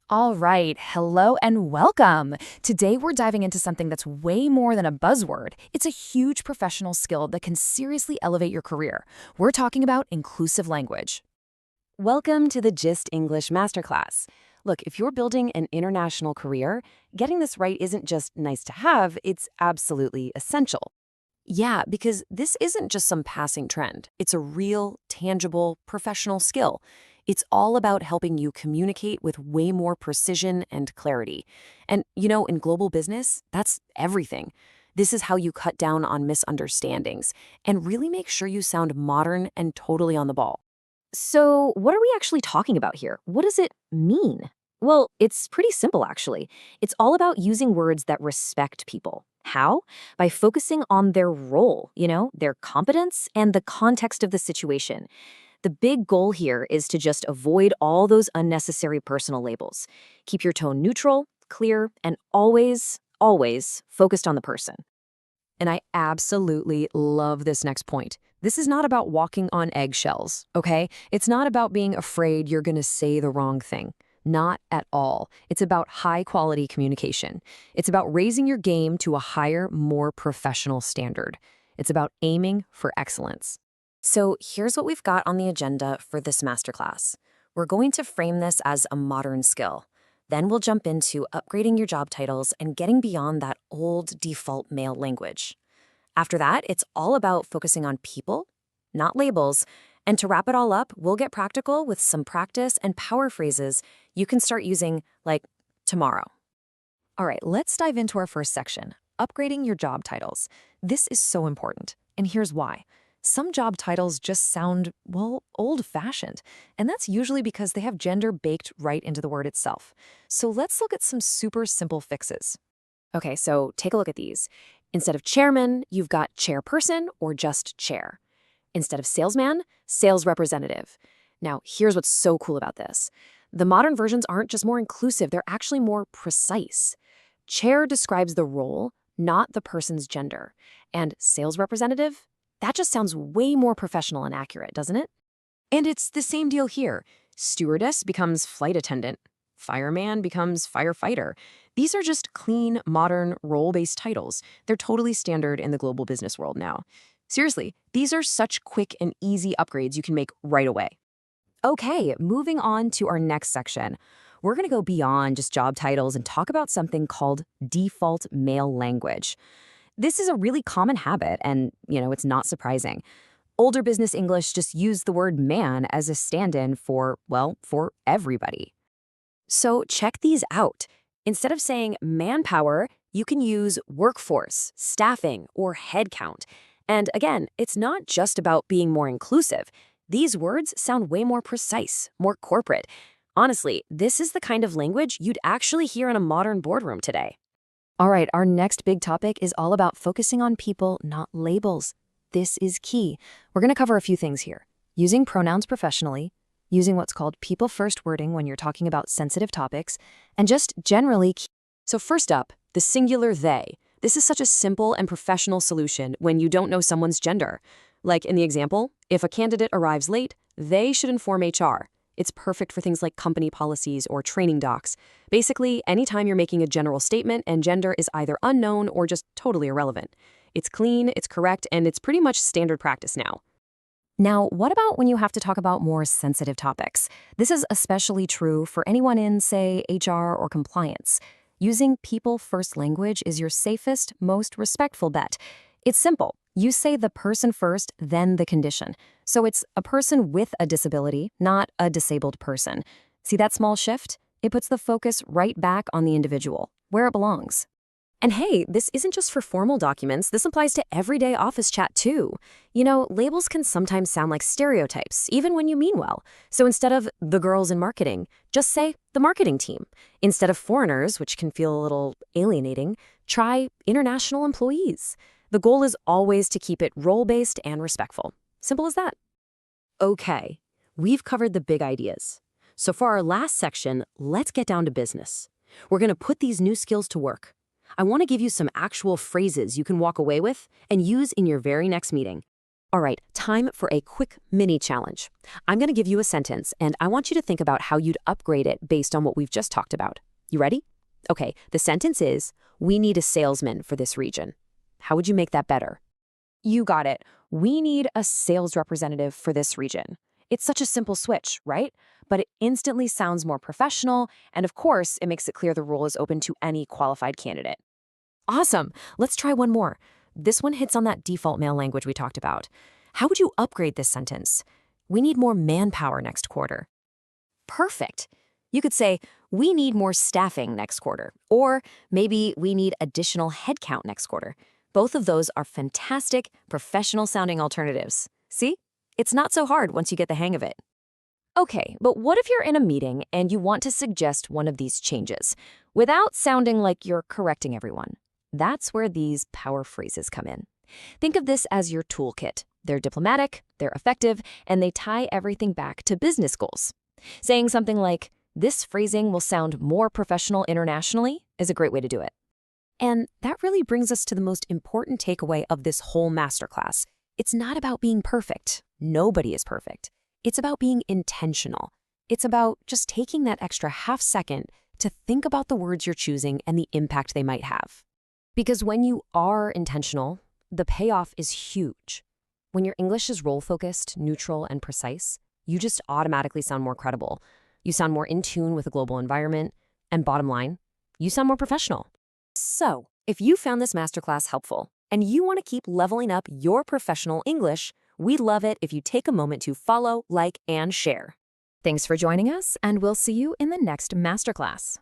All right, hello and welcome. Today we're diving into something that's way more than a buzzword. It's a huge professional skill that can seriously elevate your career. We're talking about inclusive language. Welcome to the Gist English Masterclass. Look, if you're building an international career, getting this right isn't just nice to have, it's absolutely essential. Yeah, because this isn't just some passing trend. It's a real, tangible, professional skill. It's all about helping you communicate with way more precision and clarity. And, in global business, that's everything. This is how you cut down on misunderstandings and really make sure you sound modern and totally on the ball. So, what are we actually talking about here? What does it mean? Well, it's pretty simple, actually. It's all about using words that respect people. How? By focusing on their role, their competence and the context of the situation. The big goal here is to just avoid all those unnecessary personal labels. Keep your tone neutral, clear, and always focused on the person. And I absolutely love this next point. This is not about walking on eggshells, okay? It's not about being afraid you're going to say the wrong thing. Not at all. It's about high-quality communication. It's about raising your game to a higher, more professional standard. It's about aiming for excellence. So here's what we've got on the agenda for this masterclass. We're going to frame this as a modern skill. Then we'll jump into upgrading your job titles and getting beyond that old default male language. After that, it's all about focusing on people, not labels. And to wrap it all up, we'll get practical with some practice and power phrases you can start using like tomorrow. All right, let's dive into our first section, upgrading your job titles. This is so important, and here's why. Some job titles just sound, well, old-fashioned, and that's usually because they have gender baked right into the word itself. So let's look at some super simple fixes. Okay, so take a look at these. Instead of chairman, you've got chairperson or just chair. Instead of salesman, sales representative. Now, here's what's so cool about this. The modern versions aren't just more inclusive, they're actually more precise. Chair describes the role, not the person's gender. And sales representative? That just sounds way more professional and accurate, doesn't it? And it's the same deal here. Stewardess becomes flight attendant. Fireman becomes firefighter. These are just clean, modern, role-based titles. They're totally standard in the global business world now. Seriously, these are such quick and easy upgrades you can make right away. Okay, moving on to our next section. We're going to go beyond just job titles and talk about something called default male language. This is a really common habit, and, it's not surprising. Older business English just used the word man as a stand-in for everybody. So check these out. Instead of saying manpower, you can use workforce, staffing, or headcount. And again, it's not just about being more inclusive. These words sound way more precise, more corporate. Honestly, this is the kind of language you'd actually hear in a modern boardroom today. All right, our next big topic is all about focusing on people, not labels. This is key. We're going to cover a few things here. Using pronouns professionally, using what's called people-first wording when you're talking about sensitive topics, and just generally. So first up, the singular they. This is such a simple and professional solution when you don't know someone's gender. Like in the example, if a candidate arrives late, they should inform HR. It's perfect for things like company policies or training docs. Basically, anytime you're making a general statement and gender is either unknown or just totally irrelevant. It's clean, it's correct, and it's pretty much standard practice now. Now, what about when you have to talk about more sensitive topics? This is especially true for anyone in, say, HR or compliance. Using people-first language is your safest, most respectful bet. It's simple. You say the person first, then the condition. So it's a person with a disability, not a disabled person. See that small shift? It puts the focus right back on the individual, where it belongs. And hey, this isn't just for formal documents. This applies to everyday office chat too. Labels can sometimes sound like stereotypes, even when you mean well. So instead of the girls in marketing, just say the marketing team. Instead of foreigners, which can feel a little alienating, try international employees. The goal is always to keep it role-based and respectful. Simple as that. Okay, we've covered the big ideas. So for our last section, let's get down to business. We're going to put these new skills to work. I want to give you some actual phrases you can walk away with and use in your very next meeting. All right, time for a quick mini challenge. I'm going to give you a sentence, and I want you to think about how you'd upgrade it based on what we've just talked about. You ready? Okay, the sentence is, we need a salesman for this region. How would you make that better? You got it. We need a sales representative for this region. It's such a simple switch, right? But it instantly sounds more professional, and of course, it makes it clear the role is open to any qualified candidate. Awesome. Let's try one more. This one hits on that default male language we talked about. How would you upgrade this sentence? We need more manpower next quarter. Perfect. You could say, we need more staffing next quarter, or maybe we need additional headcount next quarter. Both of those are fantastic, professional-sounding alternatives. See? It's not so hard once you get the hang of it. Okay, but what if you're in a meeting and you want to suggest one of these changes without sounding like you're correcting everyone? That's where these power phrases come in. Think of this as your toolkit. They're diplomatic, they're effective, and they tie everything back to business goals. Saying something like, this phrasing will sound more professional internationally is a great way to do it. And that really brings us to the most important takeaway of this whole masterclass. It's not about being perfect. Nobody is perfect. It's about being intentional. It's about just taking that extra half second to think about the words you're choosing and the impact they might have. Because when you are intentional, the payoff is huge. When your English is role-focused, neutral, and precise, you just automatically sound more credible. You sound more in tune with the global environment, and bottom line, you sound more professional. So, if you found this masterclass helpful and you want to keep leveling up your professional English, we'd love it if you take a moment to follow, like, and share. Thanks for joining us, and we'll see you in the next masterclass.